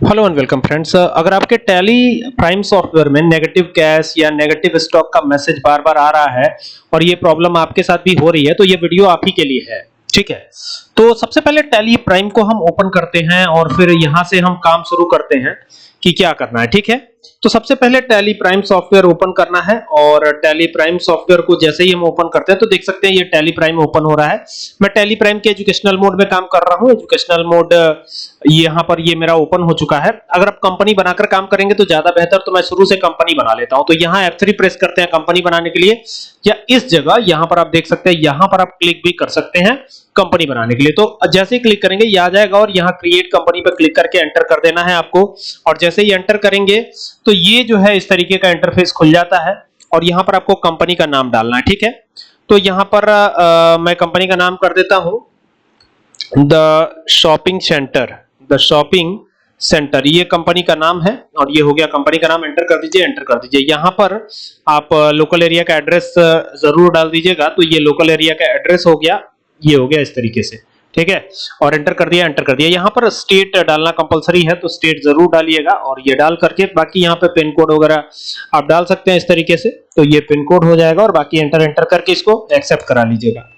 Hello and welcome friends. अगर आपके tally prime software में नेगेटिव कैश या नेगेटिव स्टॉक का मैसेज बार बार आ रहा है और ये प्रॉब्लम आपके साथ भी हो रही है तो ये वीडियो आप ही के लिए है। ठीक है, तो सबसे पहले टैली प्राइम को हम ओपन करते हैं और फिर यहां से हम काम शुरू करते हैं कि क्या करना है। ठीक है, तो सबसे पहले टैली प्राइम सॉफ्टवेयर ओपन करना है और टैली प्राइम सॉफ्टवेयर को जैसे ही हम ओपन करते हैं तो देख सकते हैं ये टैली प्राइम ओपन हो रहा है। मैं टैली प्राइम के एजुकेशनल मोड में काम कर रहा हूं। एजुकेशनल मोड यहाँ पर ये मेरा ओपन हो चुका है। अगर आप कंपनी बनाकर काम करेंगे तो ज्यादा बेहतर, तो मैं शुरू से कंपनी बना लेता हूं। तो यहाँ F3 प्रेस करते हैं कंपनी बनाने के लिए, या इस जगह यहाँ पर आप देख सकते हैं, यहाँ पर आप क्लिक भी कर सकते हैं कंपनी बनाने के लिए। तो जैसे ही क्लिक करेंगे ये आ जाएगा और यहाँ क्रिएट कंपनी पर क्लिक करके एंटर कर देना है आपको। और जैसे ही एंटर करेंगे तो ये जो है इस तरीके का इंटरफेस खुल जाता है और यहाँ पर आपको कंपनी का नाम डालना है। ठीक है, तो यहाँ पर मैं कंपनी का नाम कर देता हूं द शॉपिंग सेंटर, ये कंपनी का नाम है और ये हो गया कंपनी का नाम। एंटर कर दीजिए, एंटर कर दीजिए। यहाँ पर आप लोकल एरिया का एड्रेस जरूर डाल दीजिएगा। तो ये लोकल एरिया का एड्रेस हो गया, ये हो गया इस तरीके से। ठीक है, और एंटर कर दिया, एंटर कर दिया। यहाँ पर स्टेट डालना कंपलसरी है तो स्टेट जरूर डालिएगा और ये डाल करके बाकी यहाँ पे पिन कोड वगैरह आप डाल सकते हैं इस तरीके से। तो ये पिन कोड हो जाएगा और बाकी एंटर करके इसको एक्सेप्ट करा लीजिएगा।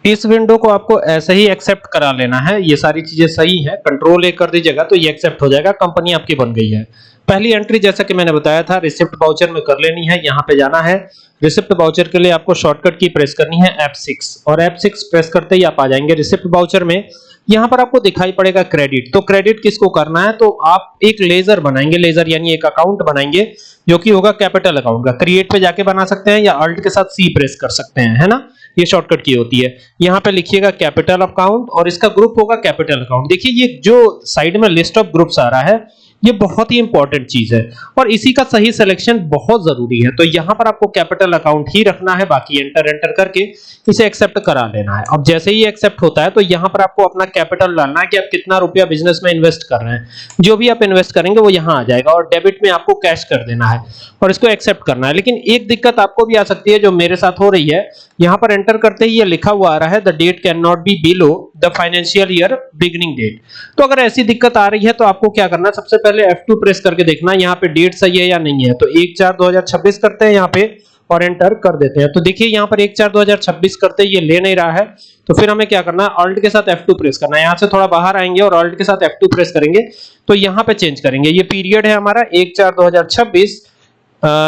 इस विंडो को आपको ऐसे ही एक्सेप्ट करा लेना है। ये सारी चीजें सही है, कंट्रोल ए कर दीजिएगा तो ये एक्सेप्ट हो जाएगा, कंपनी आपकी बन गई है। पहली एंट्री जैसा कि मैंने बताया था रिसिप्ट वाउचर में कर लेनी है। यहाँ पे जाना है, रिसिप्ट वाउचर के लिए आपको शॉर्टकट की प्रेस करनी है F6 और F6 प्रेस करते ही आप आ जाएंगे रिसिप्ट वाउचर में। यहाँ पर आपको दिखाई पड़ेगा क्रेडिट। तो क्रेडिट किसको करना है, तो आप एक लेजर बनाएंगे, लेजर यानी एक अकाउंट बनाएंगे जो कि होगा कैपिटल अकाउंट का। क्रिएट पे जाके बना सकते हैं या अल्ट के साथ C प्रेस कर सकते हैं, है ना, ये शॉर्टकट की होती है। यहाँ पे लिखिएगा कैपिटल अकाउंट और इसका ग्रुप होगा कैपिटल अकाउंट। देखिए ये जो साइड में लिस्ट ऑफ ग्रुप्स आ रहा है ये बहुत ही इंपॉर्टेंट चीज है और इसी का सही सिलेक्शन बहुत जरूरी है। तो यहाँ पर आपको कैपिटल अकाउंट ही रखना है, बाकी एंटर करके इसे एक्सेप्ट करा लेना है। अब जैसे ही एक्सेप्ट होता है तो यहाँ पर आपको अपना कैपिटल डालना है कि आप कितना रुपया बिजनेस में इन्वेस्ट कर रहे हैं। जो भी आप इन्वेस्ट करेंगे वो यहाँ आ जाएगा और डेबिट में आपको कैश कर देना है और इसको एक्सेप्ट करना है। लेकिन एक दिक्कत आपको भी आ सकती है जो मेरे साथ हो रही है। यहाँ पर एंटर करते ही ये लिखा हुआ आ रहा है the date can not be below the financial year beginning date. तो अगर ऐसी दिक्कत आ रही है तो आपको क्या करना है, सबसे पहले F2 प्रेस करके देखना यहाँ पे डेट सही है या नहीं है। तो 1/4/2026 करते हैं यहाँ पे और एंटर कर देते हैं। तो देखिए यहाँ पर 1/4/2026 करते ये ले नहीं रहा है। तो फिर हमें क्या करना है, अल्ट के साथ F2 प्रेस करना है। यहाँ से थोड़ा बाहर आएंगे और अल्ट के साथ F2 प्रेस करेंगे तो यहाँ पे चेंज करेंगे। ये पीरियड है हमारा 1/4/2026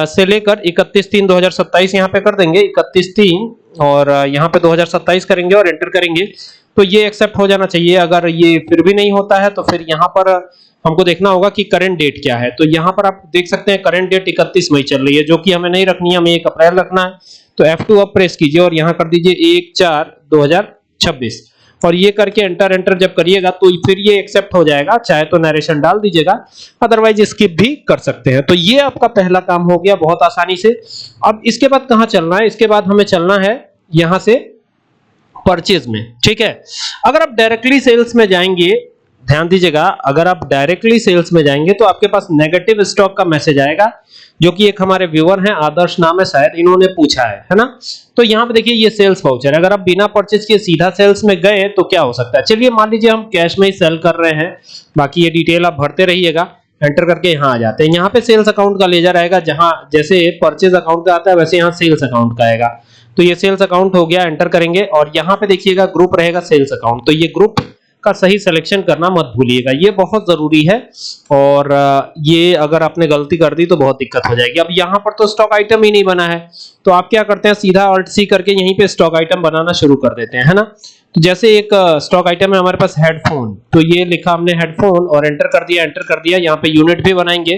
से लेकर 31/3/2027 यहाँ पे कर देंगे 31/3 और यहाँ पे 2027 करेंगे और एंटर करेंगे तो ये एक्सेप्ट हो जाना चाहिए। अगर ये फिर भी नहीं होता है तो फिर यहाँ पर हमको देखना होगा कि करंट डेट क्या है। तो यहाँ पर आप देख सकते हैं करंट डेट 31 मई चल रही है जो कि हमें नहीं रखनी है, हमें 1 अप्रैल रखना है। तो F2 अब प्रेस कीजिए और यहाँ कर दीजिए 1/4/2026 और ये करके एंटर जब करिएगा तो फिर ये एक्सेप्ट हो जाएगा। चाहे तो नरेशन डाल दीजिएगा, अदरवाइज स्किप भी कर सकते हैं। तो ये आपका पहला काम हो गया बहुत आसानी से। अब इसके बाद कहां चलना है, इसके बाद हमें चलना है यहां से परचेज में। ठीक है, अगर आप डायरेक्टली सेल्स में जाएंगे, ध्यान दीजिएगा, अगर आप डायरेक्टली सेल्स में जाएंगे तो आपके पास नेगेटिव स्टॉक का मैसेज आएगा जो कि एक हमारे व्यूअर हैं, आदर्श नाम है शायद, इन्होंने पूछा है ना। तो यहाँ पे देखिए ये सेल्स वाउचर, अगर आप बिना परचेज किए सीधा सेल्स में गए तो क्या हो सकता है। चलिए मान लीजिए हम कैश में ही सेल कर रहे हैं, बाकी ये डिटेल आप भरते रहिएगा। एंटर करके यहाँ आ जाते हैं। यहाँ पे सेल्स अकाउंट का लेजर आएगा, जहां जैसे परचेज अकाउंट का आता है वैसे यहाँ सेल्स अकाउंट का आएगा। तो ये सेल्स अकाउंट हो गया, एंटर करेंगे और यहाँ पे देखिएगा ग्रुप रहेगा सेल्स अकाउंट। तो ये ग्रुप का सही सिलेक्शन करना मत भूलिएगा, ये बहुत जरूरी है। और ये अगर आपने गलती कर दी तो बहुत दिक्कत हो जाएगी। अब यहाँ पर तो स्टॉक आइटम ही नहीं बना है तो आप क्या करते हैं, सीधा Alt C करके यहीं पे स्टॉक आइटम बनाना शुरू कर देते हैं, है ना। तो जैसे एक स्टॉक आइटम है हमारे पास हेडफोन, तो ये लिखा हमने हेडफोन और एंटर कर दिया। यहाँ पे यूनिट भी बनाएंगे,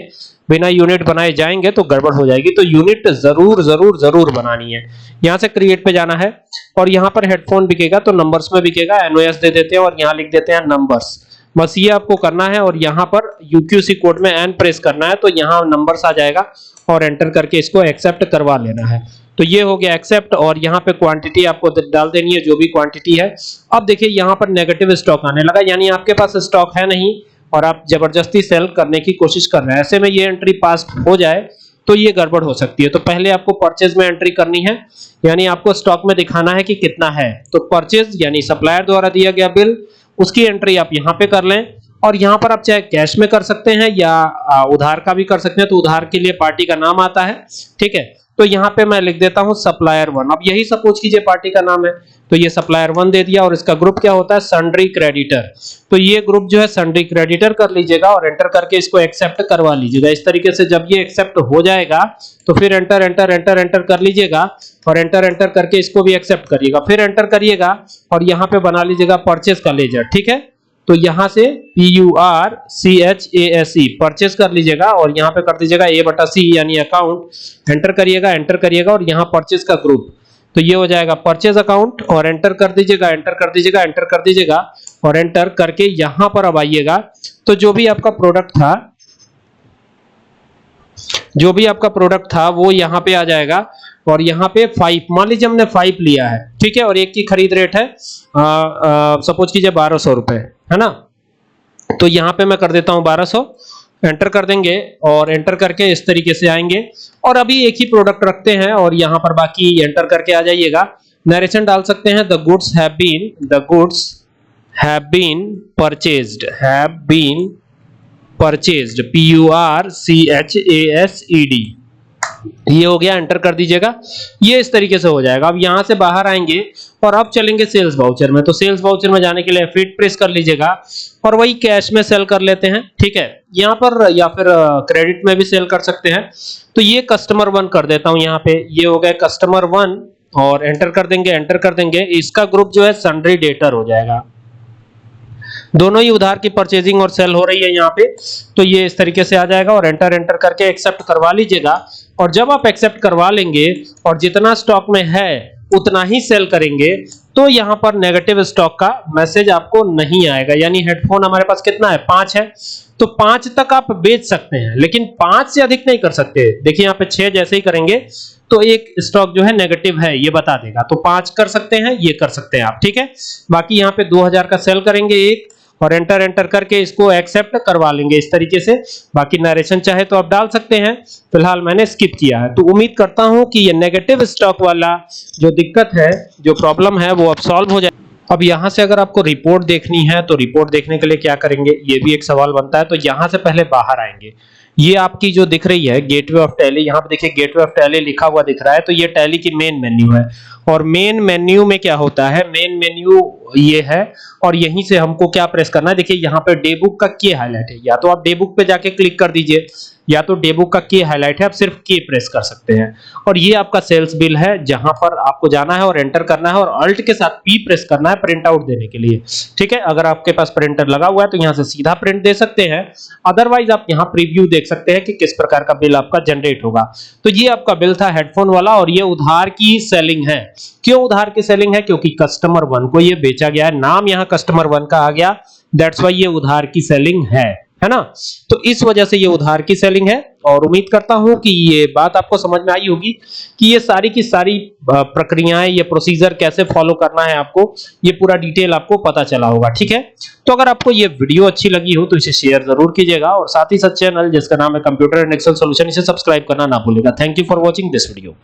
बिना यूनिट बनाए जाएंगे तो गड़बड़ हो जाएगी। तो यूनिट जरूर बनानी है। यहाँ से क्रिएट पे जाना है और यहाँ पर हेडफोन बिकेगा तो नंबर्स में बिकेगा, NOS दे देते हैं और यहाँ लिख देते हैं नंबर्स। बस ये आपको करना है और यहाँ पर UQC कोड में N प्रेस करना है तो यहाँ नंबर्स आ जाएगा और एंटर करके इसको एक्सेप्ट करवा लेना है। तो ये हो गया एक्सेप्ट और यहाँ पे क्वांटिटी आपको डाल देनी है, जो भी क्वांटिटी है। अब देखिए यहाँ पर नेगेटिव स्टॉक आने लगा, यानी आपके पास स्टॉक है नहीं और आप जबरदस्ती सेल करने की कोशिश कर रहे हैं। ऐसे में ये एंट्री पास हो जाए तो ये गड़बड़ हो सकती है। तो पहले आपको परचेज में एंट्री करनी है, यानी आपको स्टॉक में दिखाना है कि कितना है। तो परचेज यानी सप्लायर द्वारा दिया गया बिल, उसकी एंट्री आप यहाँ पे कर लें और यहाँ पर आप चाहे कैश में कर सकते हैं या उधार का भी कर सकते हैं, तो उधार के लिए पार्टी का नाम आता है, ठीक है। तो यहाँ पे मैं लिख देता हूँ सप्लायर 1। अब यही सपोज कीजिए पार्टी का नाम है, तो ये सप्लायर 1 दे दिया और इसका ग्रुप क्या होता है, सन्ड्री क्रेडिटर। तो ये ग्रुप जो है सन्ड्री क्रेडिटर कर लीजिएगा और एंटर करके इसको एक्सेप्ट करवा लीजिएगा। इस तरीके से जब ये एक्सेप्ट हो जाएगा तो फिर एंटर एंटर एंटर एंटर कर लीजिएगा और एंटर एंटर करके इसको भी एक्सेप्ट करिएगा, फिर एंटर करिएगा और यहाँ पे बना लीजिएगा परचेज का लेजर, ठीक है। तो यहां से PURCHASE परचेज कर लीजिएगा और यहां पे कर दीजिएगा A/C यानी अकाउंट, एंटर करिएगा और यहां परचेज का ग्रुप, तो ये हो जाएगा परचेज अकाउंट और एंटर कर दीजिएगा एंटर कर दीजिएगा एंटर कर दीजिएगा और एंटर करके यहां पर अब आइएगा। तो जो भी आपका प्रोडक्ट था वो यहां पे आ जाएगा और यहां पे 5, मान लीजिए हमने 5 लिया है, ठीक है, और एक की खरीद रेट है सपोज कीजिए 1200 रुपए, है ना। तो यहां पे मैं कर देता हूं 1200, एंटर कर देंगे और एंटर करके इस तरीके से आएंगे और अभी एक ही प्रोडक्ट रखते हैं और यहां पर बाकी एंटर करके आ जाइएगा। नरेशन डाल सकते हैं, the goods have been purchased, PURCHASED, ये हो गया, एंटर कर दीजिएगा। ये इस तरीके से हो जाएगा। अब यहां से बाहर आएंगे और अब चलेंगे सेल्स वाउचर में। तो सेल्स वाउचर में जाने के लिए F8 प्रेस कर लीजिएगा और वही कैश में सेल कर लेते हैं, ठीक है, यहां पर, या फिर क्रेडिट में भी सेल कर सकते हैं। तो ये कस्टमर 1 कर देता हूं यहां पे, ये हो गया कस्टमर 1 और एंटर कर देंगे। इसका ग्रुप जो है सन्ड्री डेटर हो जाएगा। दोनों ही उधार की परचेजिंग और सेल हो रही है यहाँ पे, तो ये इस तरीके से आ जाएगा और एंटर करके एक्सेप्ट करवा लीजिएगा। और जब आप एक्सेप्ट करवा लेंगे और जितना स्टॉक में है उतना ही सेल करेंगे तो यहाँ पर नेगेटिव स्टॉक का मैसेज आपको नहीं आएगा। यानी हेडफोन हमारे पास कितना है, 5 है, तो 5 तक आप बेच सकते हैं, लेकिन 5 से अधिक नहीं कर सकते। देखिए यहाँ पे 6 जैसे ही करेंगे तो एक स्टॉक जो है नेगेटिव है ये बता देगा, तो 5 कर सकते हैं, ये कर सकते हैं आप, ठीक है। बाकी यहाँ पे 2000 का सेल करेंगे एक और एंटर करके इसको एक्सेप्ट करवा लेंगे इस तरीके से। बाकी नरेशन चाहे तो आप डाल सकते हैं, फिलहाल मैंने स्किप किया है। तो उम्मीद करता हूं कि ये नेगेटिव स्टॉक वाला जो दिक्कत है, जो प्रॉब्लम है, वो अब सॉल्व हो जाए। अब यहां से अगर आपको रिपोर्ट देखनी है तो रिपोर्ट देखने के लिए क्या करेंगे, ये भी एक सवाल बनता है। तो यहां से पहले बाहर आएंगे, ये आपकी जो दिख रही है गेटवे ऑफ टैली, यहाँ पे देखिए गेटवे ऑफ टैली लिखा हुआ दिख रहा है, तो ये टैली की मेन मेन्यू है। और मेन मेन्यू में क्या होता है, मेन मेन्यू ये है और यहीं से हमको क्या प्रेस करना है, देखिए यहाँ पे डे बुक का की हाईलाइट है, या तो आप डे बुक पे जाके क्लिक कर दीजिए या तो डे बुक का की हाईलाइट है, आप सिर्फ की प्रेस कर सकते हैं। और ये आपका सेल्स बिल है जहां पर आपको जाना है और एंटर करना है और अल्ट के साथ पी प्रेस करना है प्रिंट आउट देने के लिए, ठीक है। अगर आपके पास प्रिंटर लगा हुआ है तो यहां से सीधा प्रिंट दे सकते हैं, अदरवाइज आप यहां प्रीव्यू देख सकते हैं कि किस प्रकार का बिल आपका जनरेट होगा। तो ये आपका बिल था हेडफोन वाला और ये उधार की सेलिंग है। क्यों उधार की सेलिंग है, क्योंकि कस्टमर 1 को ये बेचा गया है, नाम यहां कस्टमर 1 का आ गया, दैट्स व्हाई ये उधार की सेलिंग है ना। तो इस वजह से ये उधार की सेलिंग है और उम्मीद करता हूं कि ये बात आपको समझ में आई होगी कि ये सारी की सारी प्रक्रियाएं, ये प्रोसीजर कैसे फॉलो करना है आपको, ये पूरा डिटेल आपको पता चला होगा, ठीक है। तो अगर आपको ये वीडियो अच्छी लगी हो तो इसे शेयर जरूर कीजिएगा और साथ ही साथ चैनल जिसका नाम है कंप्यूटर एंड एक्सेल सॉल्यूशन, इसे सब्सक्राइब करना ना भूलिएगा। Thank you for watching this video.